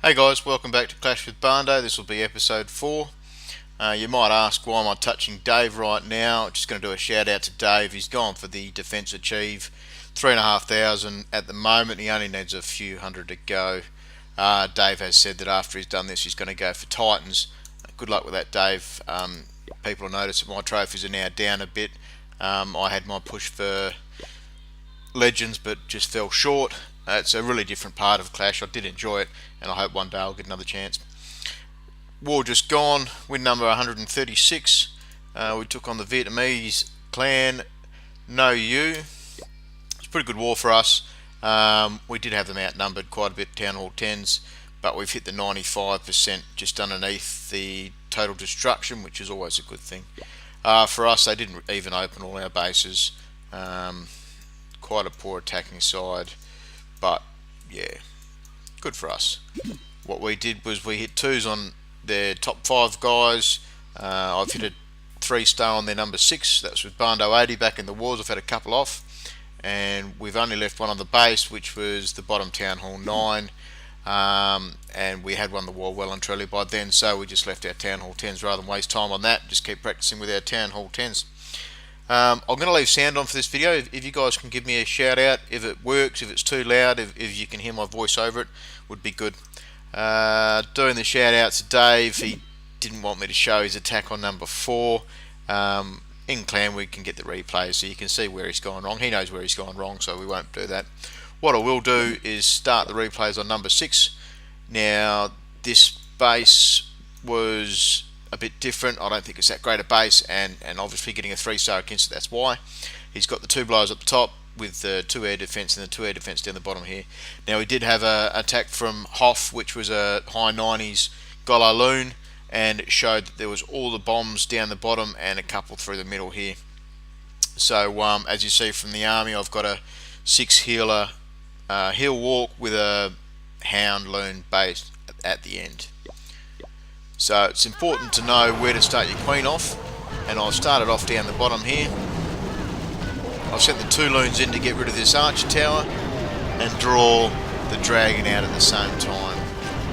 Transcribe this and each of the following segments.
Hey guys, welcome back to Clash with Barndo. This will be episode 4. You might ask, why am I touching Dave right now? Just going to do a shout out to Dave. He's gone for the Defence Achieve, 3,500 at the moment. He only needs a few hundred to go. Dave has said that after he's done this he's going to go for Titans. Good luck with that, Dave. People will notice that my trophies are now down a bit. I had my push for Legends but just fell short. It's a really different part of Clash. I did enjoy it, and I hope one day I'll get another chance. War just gone, win number 136. We took on the Vietnamese clan No You. It's a pretty good war for us. We did have them outnumbered quite a bit, Town Hall 10s, but we've hit the 95% just underneath the total destruction, which is always a good thing. For us, they didn't even open all our bases. Quite a poor attacking side, but yeah, good for us. What we did was we hit 2s on their top 5 guys. I've hit a 3-star on their number 6. That was with Barndo 80 back in the wars. I've had a couple off, and we've only left one on the base, which was the bottom Town Hall 9. And we had won the war well and truly by then, so we just left our Town Hall 10s rather than waste time on that. Just keep practicing with our Town Hall 10s. I'm going to leave sound on for this video. If you guys can give me a shout out if it works, if it's too loud, if you can hear my voice over it, would be good. Doing the shout out to Dave. He didn't want me to show his attack on number 4. In clan we can get the replays so you can see where he's gone wrong. He knows where he's gone wrong, so we won't do that. What I will do is start the replays on number 6. Now this base was a bit different. I don't think it's that great a base, and obviously getting a 3-star against it, that's why. He's got the 2 blowers at the top with the 2 air defense and the 2 air defense down the bottom here. Now we did have a attack from Hoff, which was a high 90s GoLaLoon, and it showed that there was all the bombs down the bottom and a couple through the middle here. So as you see from the army, I've got a 6 healer heal walk with a hound loon base at the end. So it's important to know where to start your queen off, and I've started off down the bottom here. I've sent the 2 loons in to get rid of this archer tower and draw the dragon out at the same time.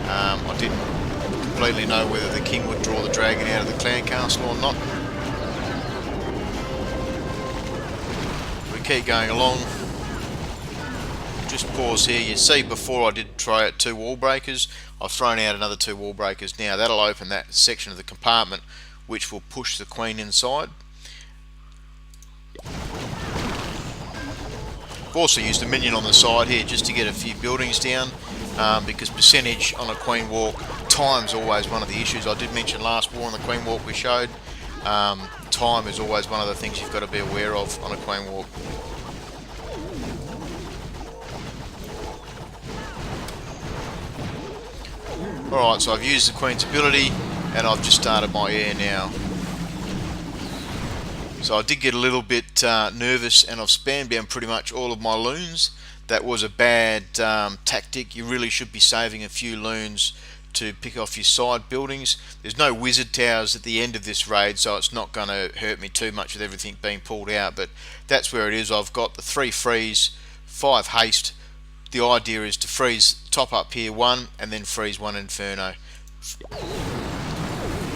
I didn't completely know whether the king would draw the dragon out of the clan castle or not. We keep going along. Just pause here. You see before I did try out 2 wall breakers. I've thrown out another 2 wall breakers. Now that'll open that section of the compartment which will push the queen inside. I've also used a minion on the side here just to get a few buildings down, because percentage on a queen walk, time's always one of the issues. I did mention last war on the queen walk we showed. Time is always one of the things you've got to be aware of on a queen walk. Alright, so I've used the queen's ability and I've just started my air now. So I did get a little bit nervous, and I've spammed down pretty much all of my loons. That was a bad tactic. You really should be saving a few loons to pick off your side buildings. There's no wizard towers at the end of this raid, so it's not going to hurt me too much with everything being pulled out, but that's where it is. I've got the 3 freeze, 5 haste. The idea is to freeze top up here 1 and then freeze 1 inferno.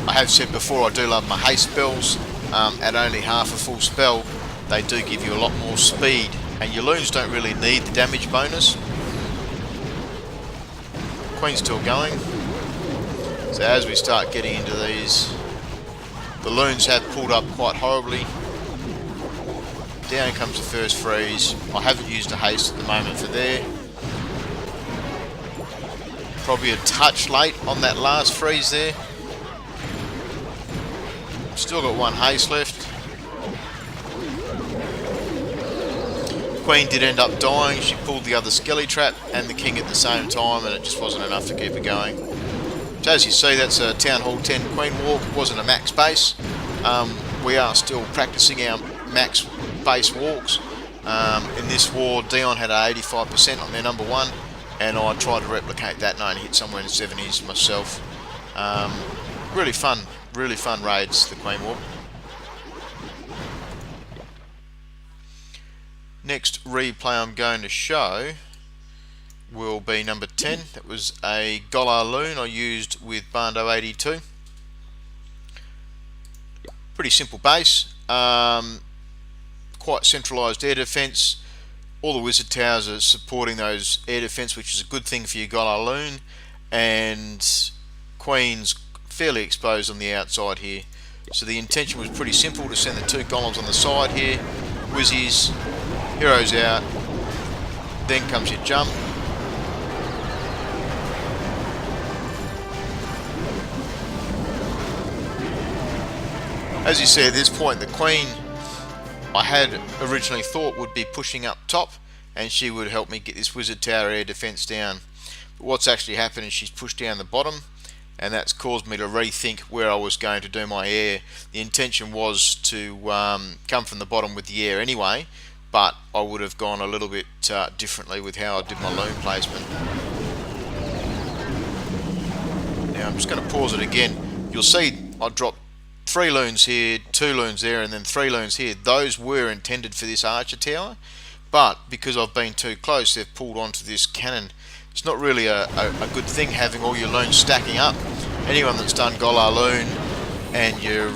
I have said before I do love my haste spells. At only half a full spell they do give you a lot more speed, and your loons don't really need the damage bonus. Queen's still going. So as we start getting into these, the loons have pulled up quite horribly. Down comes the first freeze. I haven't used a haste at the moment for there. Probably a touch late on that last freeze there. Still got 1 haste left. Queen did end up dying. She pulled the other skelly trap and the king at the same time, and it just wasn't enough to keep it going. So as you see, that's a Town Hall 10 Queen Walk. It wasn't a max base. We are still practicing our max base walks. In this war, Dion had an 85% on their number 1, and I tried to replicate that, and I only hit somewhere in the 70s myself. Really fun raids, the Queen Walk. Next replay I'm going to show will be number 10. That was a GoLaLoon I used with Barndo 82. Pretty simple base, quite centralised air defence. All the wizard towers are supporting those air defence, which is a good thing for your GoLaLoon, and Queen's fairly exposed on the outside here. So the intention was pretty simple, to send the 2 golems on the side here, Wizzies, heroes out, then comes your jump. As you see at this point, the Queen I had originally thought would be pushing up top, and she would help me get this wizard tower air defence down. But what's actually happened is she's pushed down the bottom, and that's caused me to rethink where I was going to do my air. The intention was to come from the bottom with the air anyway, but I would have gone a little bit differently with how I did my loon placement. Now I'm just going to pause it again. You'll see I dropped 3 loons here, 2 loons there, and then 3 loons here. Those were intended for this archer tower, but because I've been too close, they've pulled onto this cannon. It's not really a good thing having all your loons stacking up. Anyone that's done GoLaLoon and your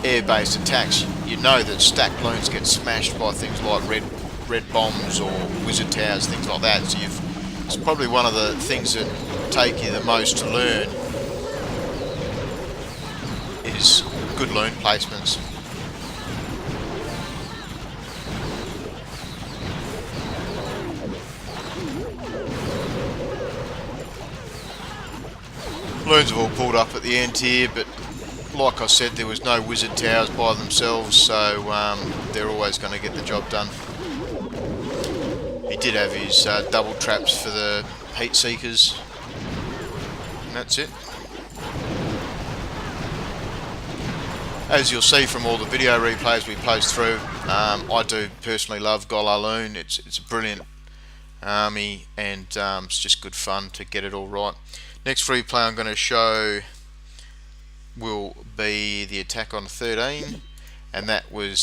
air-based attacks, you know that stacked loons get smashed by things like red bombs or wizard towers, things like that. So it's probably one of the things that take you the most to learn is good loon placements. Loons have all pulled up at the end here, but like I said, there was no wizard towers by themselves, so they're always going to get the job done. He did have his double traps for the heat seekers, and that's it. As you'll see from all the video replays we post through, I do personally love GoLaLoon. It's a brilliant army, and it's just good fun to get it all right. Next replay I'm going to show will be the attack on 13, and that was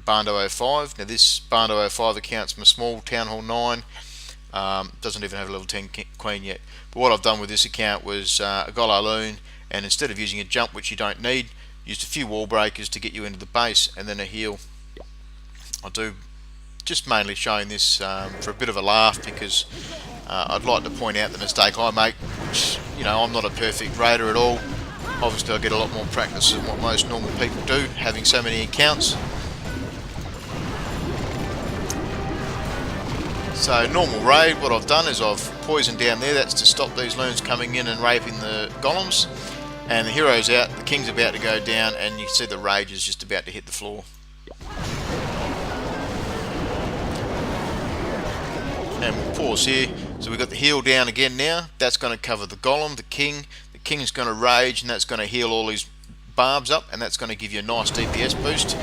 Barndo 05. Now this Barndo 05 accounts my small Town Hall 9. Doesn't even have a level 10 Queen yet. But what I've done with this account was a GoLaLoon, and instead of using a jump, which you don't need, used a few wall breakers to get you into the base, and then a heal. I do just mainly showing this for a bit of a laugh, because I'd like to point out the mistake I make, which, you know, I'm not a perfect raider at all. Obviously I get a lot more practice than what most normal people do, having so many accounts. So normal raid, what I've done is I've poisoned down there. That's to stop these loons coming in and raping the golems. And the hero's out, the king's about to go down, and you can see the rage is just about to hit the floor. And we'll pause here. So we've got the heal down again now. That's going to cover the golem, the king. The king's going to rage, and that's going to heal all his barbs up, and that's going to give you a nice DPS boost.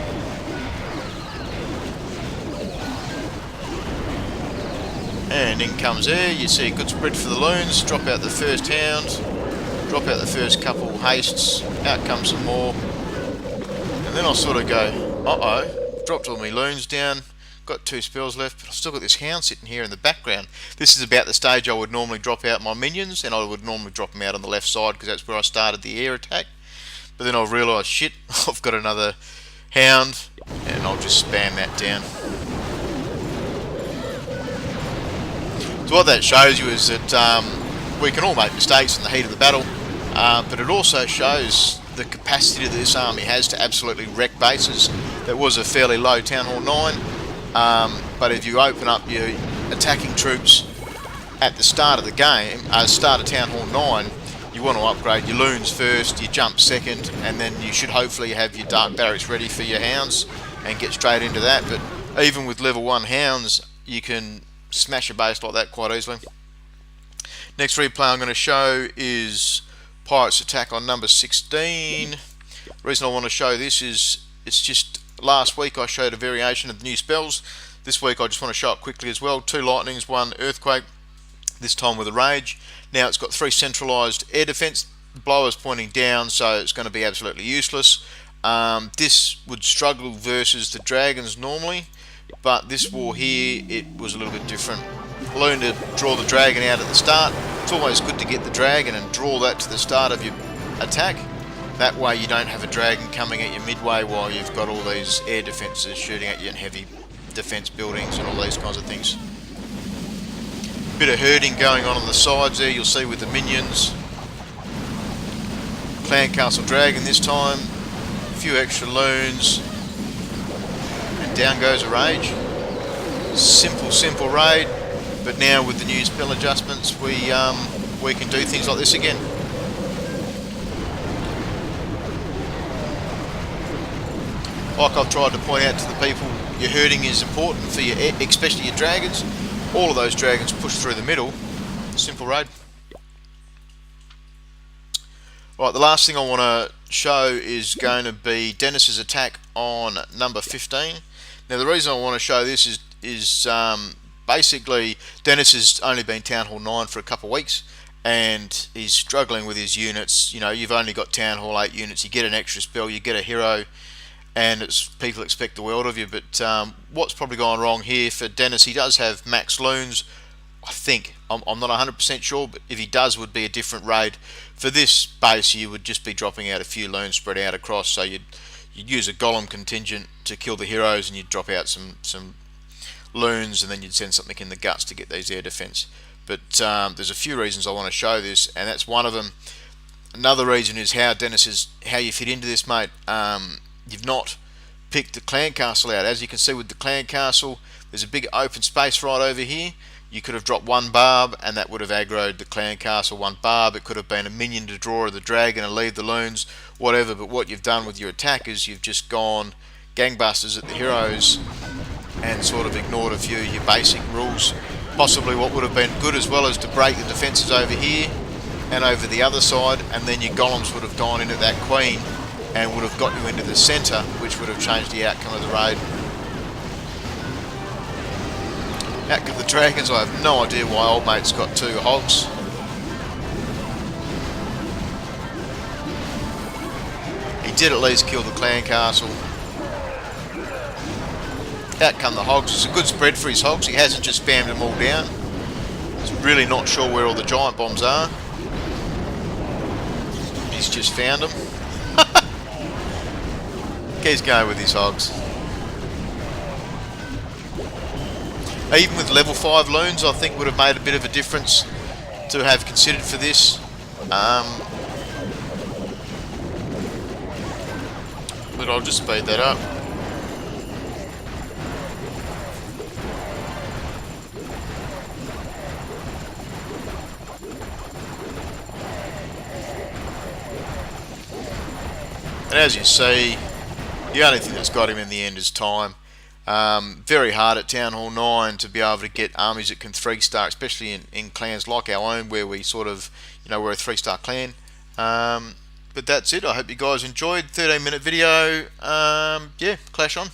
And in comes air. You see a good spread for the loons. Drop out the first hound. Drop out the first couple hastes, out comes some more, and then I'll sort of go, uh-oh, dropped all my loons down, got 2 spells left, but I've still got this hound sitting here in the background. This is about the stage I would normally drop out my minions, and I would normally drop them out on the left side, because that's where I started the air attack. But then I've realised, shit, I've got another hound, and I'll just spam that down. So what that shows you is that we can all make mistakes in the heat of the battle, but it also shows the capacity that this army has to absolutely wreck bases. That was a fairly low Town Hall 9, but if you open up your attacking troops at the start of the game, start of Town Hall 9, you want to upgrade your loons first, your jump second, and then you should hopefully have your dark barracks ready for your hounds and get straight into that. But even with level 1 hounds, you can smash a base like that quite easily. Next replay I'm going to show is Pirates attack on number 16. The reason I want to show this is it's just last week I showed a variation of the new spells. This week I just want to show it quickly as well. 2 lightnings, 1 earthquake, this time with a rage. Now it's got 3 centralised air defence. The blower's pointing down, so it's going to be absolutely useless. This would struggle versus the dragons normally, but this war here, it was a little bit different. loon to draw the dragon out at the start. It's always good to get the dragon and draw that to the start of your attack. That way you don't have a dragon coming at you midway while you've got all these air defences shooting at you and heavy defence buildings and all these kinds of things. Bit of herding going on the sides there, you'll see with the minions. Clan Castle Dragon this time, a few extra loons, and down goes a rage. Simple raid, but now with the new spell adjustments we can do things like this again. Like I've tried to point out to the people, your herding is important for your, especially your dragons. All of those dragons push through the middle. Simple raid. Right, the last thing I want to show is going to be Dennis's attack on number 15. Now the reason I want to show this is basically Dennis has only been Town Hall 9 for a couple of weeks and he's struggling with his units. You know, you've only got Town Hall 8 units, you get an extra spell, you get a hero, and people expect the world of you. But what's probably gone wrong here for Dennis, he does have max loons, I think. I'm not 100% sure, but if he does, would be a different raid. For this base, you would just be dropping out a few loons spread out across, so you'd use a golem contingent to kill the heroes, and you'd drop out some loons, and then you'd send something in the guts to get these air defense. But there's a few reasons I want to show this, and that's one of them. Another reason is how you fit into this, mate. You've not picked the clan castle out. As you can see with the clan castle, there's a big open space right over here. You could have dropped one barb and that would have aggroed the clan castle. One barb, it could have been a minion to draw the dragon and leave the loons, whatever. But what you've done with your attack is you've just gone gangbusters at the heroes and sort of ignored a few of your basic rules. Possibly what would have been good as well is to break the defences over here and over the other side, and then your golems would have gone into that queen and would have got you into the centre, which would have changed the outcome of the raid. Out come the dragons. I have no idea why old mate's got 2 hogs. He did at least kill the clan castle. Out come the hogs. It's a good spread for his hogs. He hasn't just spammed them all down. He's really not sure where all the giant bombs are. He's just found them. He's going with his hogs. Even with level 5 loons, I think would have made a bit of a difference to have considered for this. But I'll just speed that up. And as you see, the only thing that's got him in the end is time. Very hard at Town Hall 9 to be able to get armies that can 3-star, especially in clans like our own, where we sort of, we're a 3-star clan. But that's it. I hope you guys enjoyed. 13-minute video. Yeah, clash on.